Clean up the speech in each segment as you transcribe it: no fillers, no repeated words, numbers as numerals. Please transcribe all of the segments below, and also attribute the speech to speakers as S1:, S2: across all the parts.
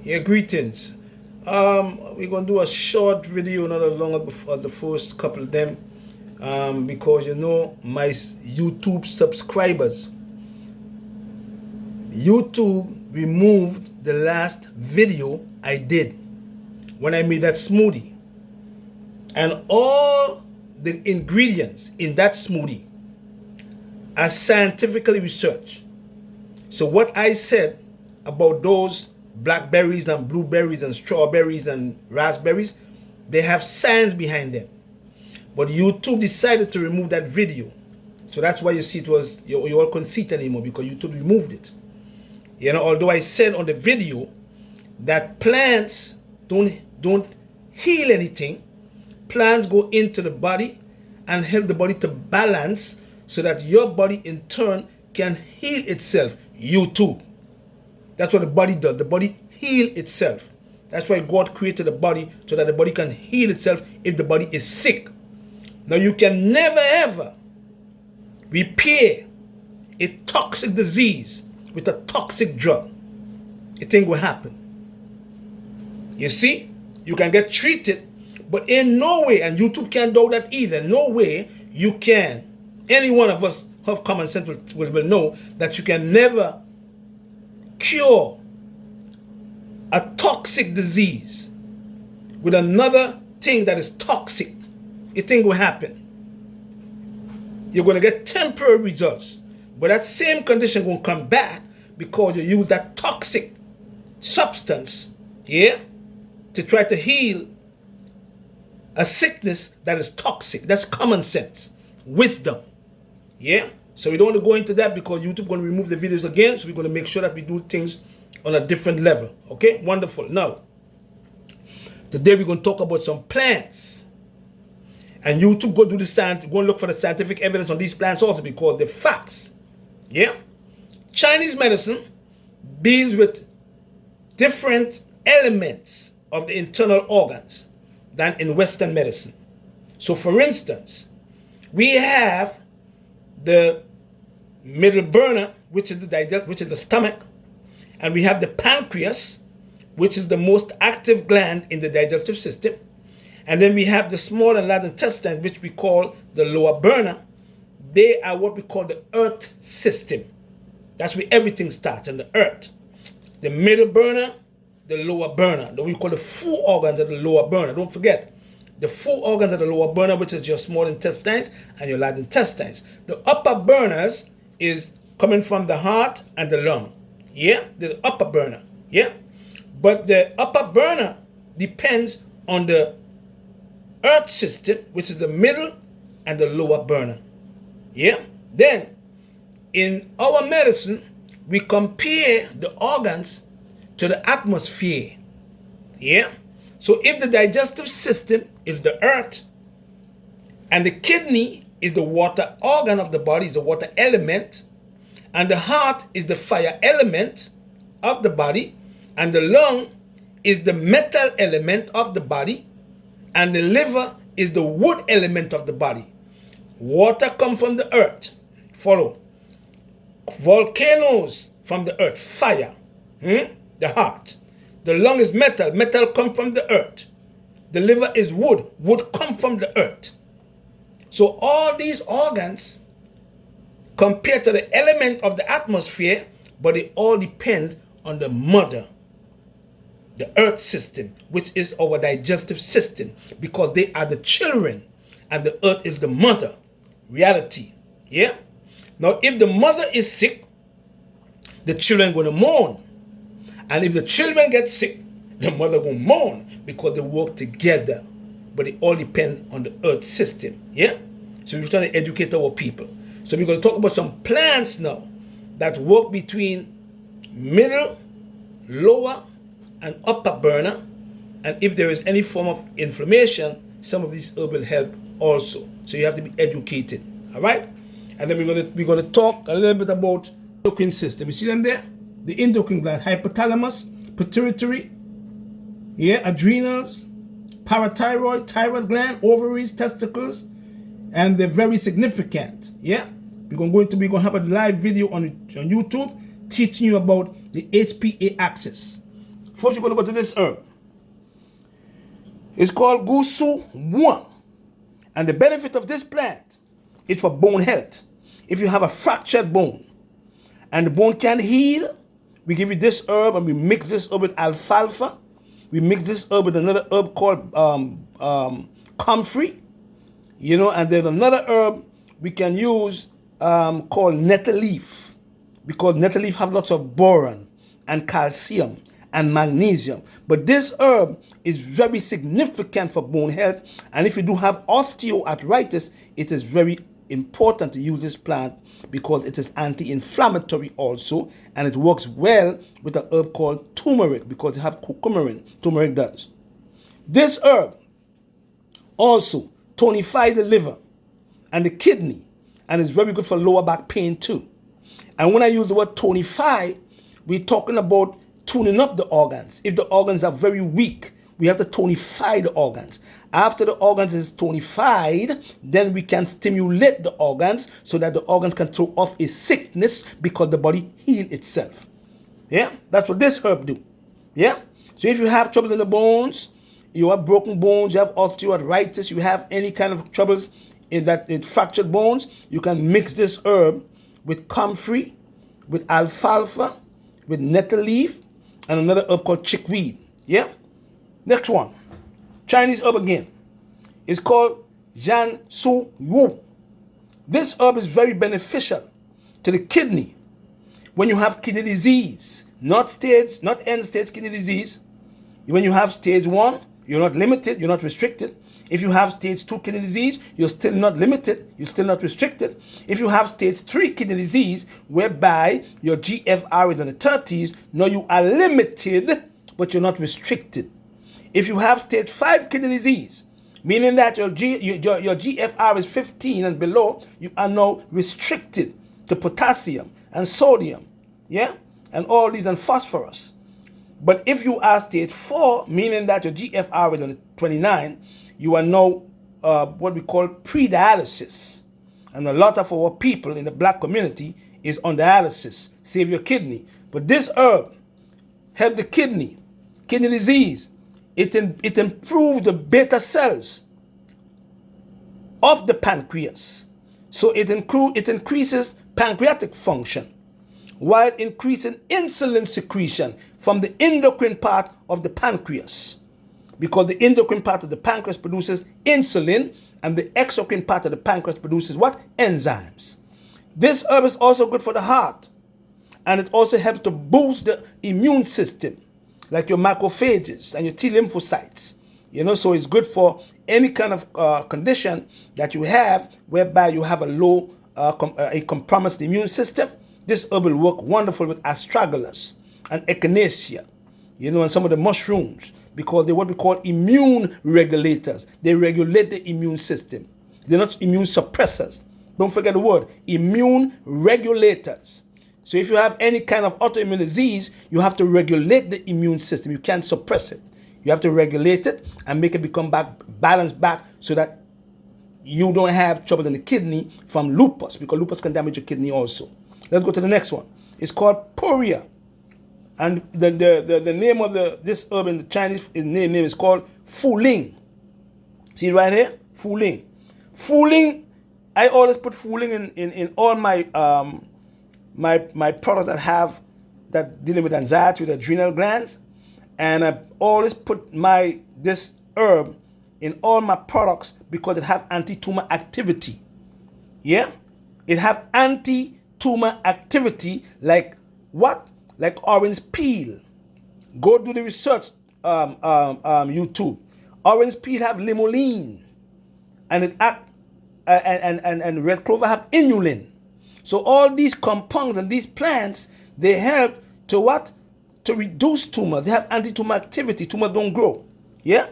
S1: Yeah, greetings. We're gonna do a short video, not as long as the first couple of them, because my YouTube subscribers. YouTube removed the last video I did when I made that smoothie, and all the ingredients in that smoothie are scientifically researched. So what I said about those blackberries and blueberries and strawberries and raspberries, they have science behind them. But YouTube decided to remove that video. So that's why you see you all couldn't see it anymore, because YouTube removed it. Although I said on the video that plants don't heal anything, plants go into the body and help the body to balance so that your body in turn can heal itself. YouTube. That's what the body does. The body heals itself. That's why God created the body, so that the body can heal itself if the body is sick. Now you can never ever repair a toxic disease with a toxic drug. It ain't gonna happen. You see, you can get treated, but in no way, and YouTube can't do that either, no way you can. Any one of us who have common sense will know that you can never cure a toxic disease with another thing that is toxic. It ain't gonna happen. You're gonna get temporary results, but that same condition gonna come back because you use that toxic substance, to try to heal a sickness that is toxic. That's common sense, wisdom. So we don't want to go into that because YouTube going to remove the videos again. So we're going to make sure that we do things on a different level. Okay, wonderful. Now, today we're going to talk about some plants. And YouTube go do the science, go and look for the scientific evidence on these plants also, because the facts. Chinese medicine deals with different elements of the internal organs than in Western medicine. So for instance, we have the middle burner, which is the stomach, and we have the pancreas, which is the most active gland in the digestive system, and then we have the small and large intestine, which we call the lower burner. They are what we call the earth system. That's where everything starts, in the earth. The middle burner, the lower burner. Then we call the food organs of the lower burner. Don't forget, the food organs of the lower burner, which is your small intestines and your large intestines. The upper burners is coming from the heart and the lung. The upper burner. But the upper burner depends on the earth system, which is the middle and the lower burner. Then, in our medicine, we compare the organs to the atmosphere. So if the digestive system is the earth, and the kidney is the water organ of the body, is the water element, and the heart is the fire element of the body, and the lung is the metal element of the body, and the liver is the wood element of the body. Water comes from the earth. Follow. Volcanoes from the earth. Fire. The heart. The lung is metal. Metal comes from the earth. The liver is wood. Wood comes from the earth. So all these organs compare to the element of the atmosphere, but they all depend on the mother, the earth system, which is our digestive system, because they are the children and the earth is the mother. Reality. Now, if the mother is sick, the children going to mourn. And if the children get sick, the mother will mourn, because they work together. But it all depends on the earth system. So we're trying to educate our people. So we're going to talk about some plants now that work between middle, lower, and upper burner. And if there is any form of inflammation, some of these herbs will help also. So you have to be educated. All right? And then we're going to talk a little bit about the endocrine system. You see them there? The endocrine glands: hypothalamus, pituitary, adrenals, parathyroid, thyroid gland, ovaries, testicles, and they're very significant. We're going to have a live video on YouTube teaching you about the HPA axis. First, you're going to go to this herb. It's called Gusu 1. And the benefit of this plant is for bone health. If you have a fractured bone and the bone can't heal, we give you this herb and we mix this herb with alfalfa. We mix this herb with another herb called comfrey. And there's another herb we can use called nettle leaf, because nettle leaf have lots of boron and calcium and magnesium. But this herb is very significant for bone health. And if you do have osteoarthritis, it is very important to use this plant because it is anti-inflammatory also, and it works well with a herb called turmeric because it have coumarin. Turmeric does. This herb also tonifies the liver and the kidney, and it's very good for lower back pain too. And when I use the word tonify, we're talking about tuning up the organs. If the organs are very weak, we have to tonify the organs. After the organs is tonified, then we can stimulate the organs so that the organs can throw off a sickness because the body heals itself. Yeah, that's what this herb do. Yeah, so if you have trouble in the bones, you have broken bones, you have osteoarthritis, you have any kind of troubles in fractured bones, you can mix this herb with comfrey, with alfalfa, with nettle leaf, and another herb called chickweed. Yeah? Next one. Chinese herb again. It's called Jan Su Wu. This herb is very beneficial to the kidney when you have kidney disease, not end-stage kidney disease. When you have stage 1, you're not limited, you're not restricted. If you have stage 2 kidney disease, you're still not limited, you're still not restricted. If you have stage 3 kidney disease, whereby your GFR is in the 30s, now you are limited, but you're not restricted. If you have stage 5 kidney disease, meaning that your GFR is 15 and below, you are now restricted to potassium and sodium, yeah, and all these, and phosphorus. But if you are stage 4, meaning that your GFR is on 29, you are now what we call pre-dialysis. And a lot of our people in the black community is on dialysis, save your kidney. But this herb help the kidney disease. It improves the beta cells of the pancreas. So it increases pancreatic function while increasing insulin secretion from the endocrine part of the pancreas. Because the endocrine part of the pancreas produces insulin, and the exocrine part of the pancreas produces what? Enzymes. This herb is also good for the heart, and it also helps to boost the immune system, like your macrophages and your T lymphocytes. So it's good for any kind of condition that you have whereby you have a low, a compromised immune system. This herb will work wonderful with astragalus and echinacea, and some of the mushrooms, because they're what we call immune regulators. They regulate the immune system. They're not immune suppressors. Don't forget the word, immune regulators. So if you have any kind of autoimmune disease, you have to regulate the immune system. You can't suppress it. You have to regulate it and make it become balanced back so that you don't have trouble in the kidney from lupus, because lupus can damage your kidney also. Let's go to the next one. It's called Poria. And the name of this herb in the Chinese name is called Fuling. See right here? Fuling. Fuling, I always put Fuling in all my my products that dealing with anxiety, with adrenal glands. And I always put this herb in all my products because it have anti-tumor activity. Yeah? It have anti-tumor activity like what? Like orange peel. Go do the research, YouTube. Orange peel have limonene, and it act, and red clover have inulin. So all these compounds and these plants, they help to what? To reduce tumors. They have anti-tumor activity. Tumors don't grow. Yeah?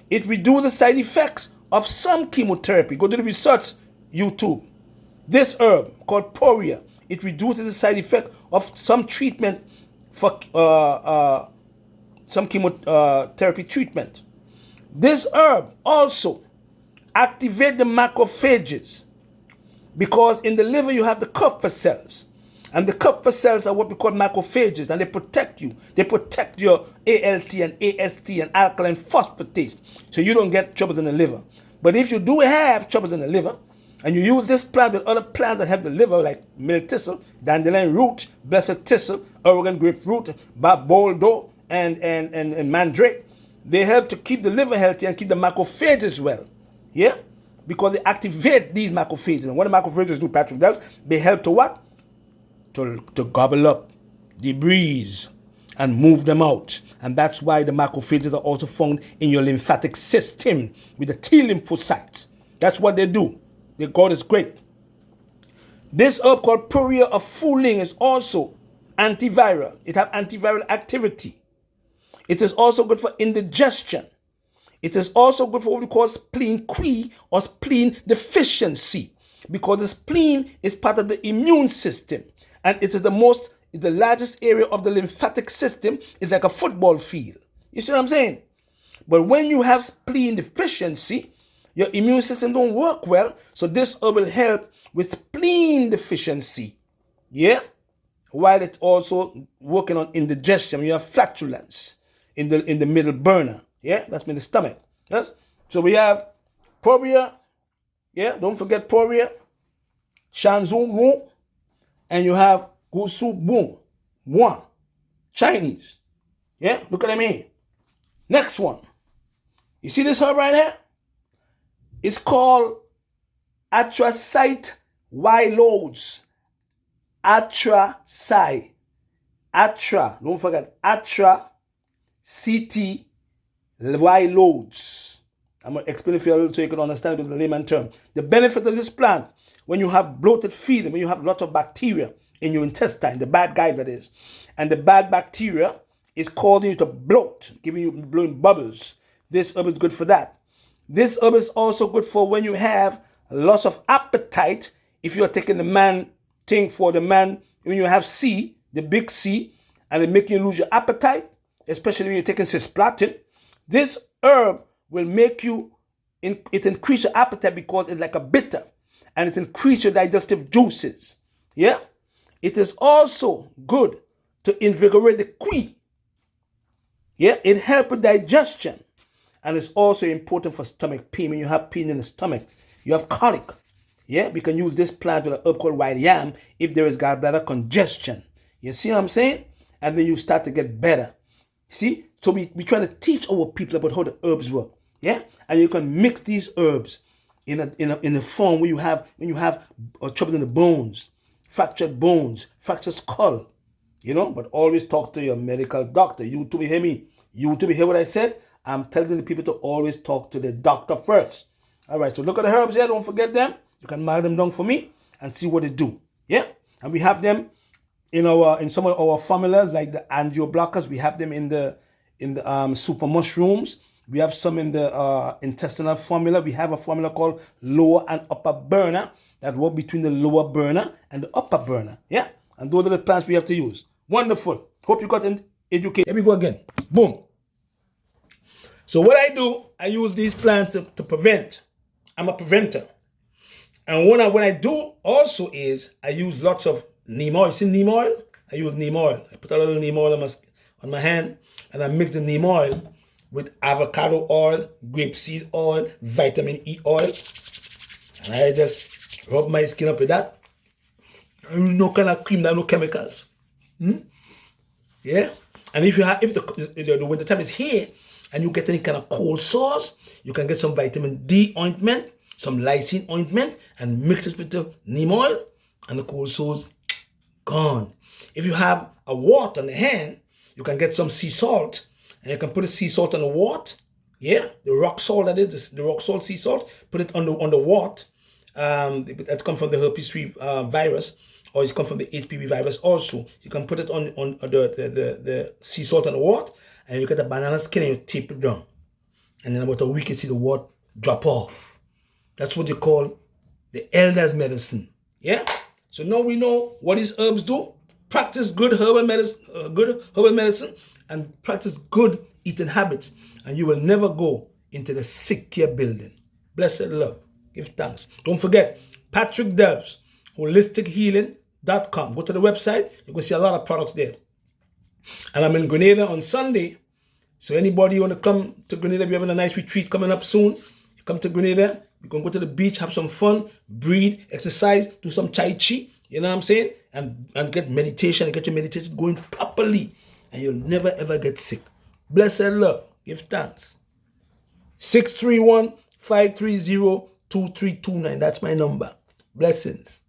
S1: It reduces the side effects of some chemotherapy. Go to the research, YouTube. This herb called Poria, it reduces the side effect of some treatment for some chemotherapy treatment. This herb also activates the macrophages, because in the liver you have the Kupffer cells, And the Kupfer cells are what we call macrophages, and they protect you. They protect your ALT and AST and alkaline phosphatase, so you don't get troubles in the liver. But if you do have troubles in the liver, and you use this plant with other plants that have the liver, like milk thistle, dandelion root, blessed thistle, Oregon grapefruit, boldo, and mandrake, they help to keep the liver healthy and keep the macrophages well. Yeah? Because they activate these macrophages. And what the macrophages do, Patrick, they help to what? To gobble up debris and move them out. And that's why the macrophages are also found in your lymphatic system with the T lymphocytes. That's what they do. The God is great. This herb called Purria of Fuling is also antiviral. It has antiviral activity. It is also good for indigestion. It is also good for what we call spleen qui or spleen deficiency, because the spleen is part of the immune system, and it is the largest area of the lymphatic system. It's like a football field. You see what I'm saying? But when you have spleen deficiency, your immune system don't work well, so this herb will help with spleen deficiency. Yeah? While it's also working on indigestion. You have flatulence in the middle burner. Yeah? That's in the stomach. Yes? So we have Purria. Yeah? Don't forget Purria. Shanzungu. And you have Gusu Boom. One. Chinese. Yeah? Look at them here. Next one. You see this herb right here? It's called Atracite Wilodes. Atracite. Don't forget. Atracite Wilodes. I'm going to explain it for you so you can understand it with the layman term. The benefit of this plant, when you have bloated feeling, when you have a lot of bacteria in your intestine, the bad guy that is, and the bad bacteria is causing you to bloat, giving you blowing bubbles. This herb is good for that. This herb is also good for when you have loss of appetite. If you are taking the man thing for the man, when you have C, the big C, and it make you lose your appetite, especially when you're taking cisplatin, this herb will make you, it increase your appetite because it's like a bitter, and it increase your digestive juices. Yeah? It is also good to invigorate the qui. Yeah? It helps with digestion. And it's also important for stomach pain. When you have pain in the stomach, you have colic. Yeah, we can use this plant with an herb called white yam if there is gallbladder congestion. You see what I'm saying? And then you start to get better. See? So we try to teach our people about how the herbs work. Yeah? And you can mix these herbs in a form where you have trouble in the bones, fractured skull. You know, but always talk to your medical doctor. You to hear me. You to hear what I said? I'm telling the people to always talk to the doctor first. All right, so look at the herbs here. Don't forget them. You can mark them down for me and see what they do. Yeah, and we have them in some of our formulas, like the angio blockers. We have them in the super mushrooms. We have some in the intestinal formula. We have a formula called lower and upper burner that work between the lower burner and the upper burner. Yeah, and those are the plants we have to use. Wonderful. Hope you got educated. Here we go again. Boom. So what I do, I use these plants to prevent. I'm a preventer. And what I do also is I use lots of neem oil. You see neem oil? I use neem oil. I put a little neem oil on my hand, and I mix the neem oil with avocado oil, grapeseed oil, vitamin E oil. And I just rub my skin up with that. No kind of cream, no chemicals. Yeah? And if the winter time is here, and you get any kind of cold sores, you can get some vitamin D ointment, some lysine ointment, and mix it with the neem oil, and the cold sores gone. If you have a wart on the hand, you can get some sea salt, and you can put the sea salt on the wart. Yeah, the rock salt that is, the rock salt sea salt, put it on the wart. That comes from the herpes 3 virus, or it comes from the HPV virus also. You can put it on the sea salt on the wart, and you get a banana skin and you tape it down. And then about a week you see the wart drop off. That's what you call the elder's medicine. Yeah? So now we know what these herbs do. Practice good herbal medicine, and practice good eating habits, and you will never go into the sick care building. Blessed love. Give thanks. Don't forget, Patrick Delves, Holistic Healing Go to the website. You can see a lot of products there. And I'm in Grenada on Sunday. So anybody want to come to Grenada, we're having a nice retreat coming up soon. You come to Grenada, you can go to the beach, have some fun, breathe, exercise, do some Tai Chi, you know what I'm saying? And get meditation, and get your meditation going properly. And you'll never ever get sick. Blessed love. Give thanks. 631-530-2329. That's my number. Blessings.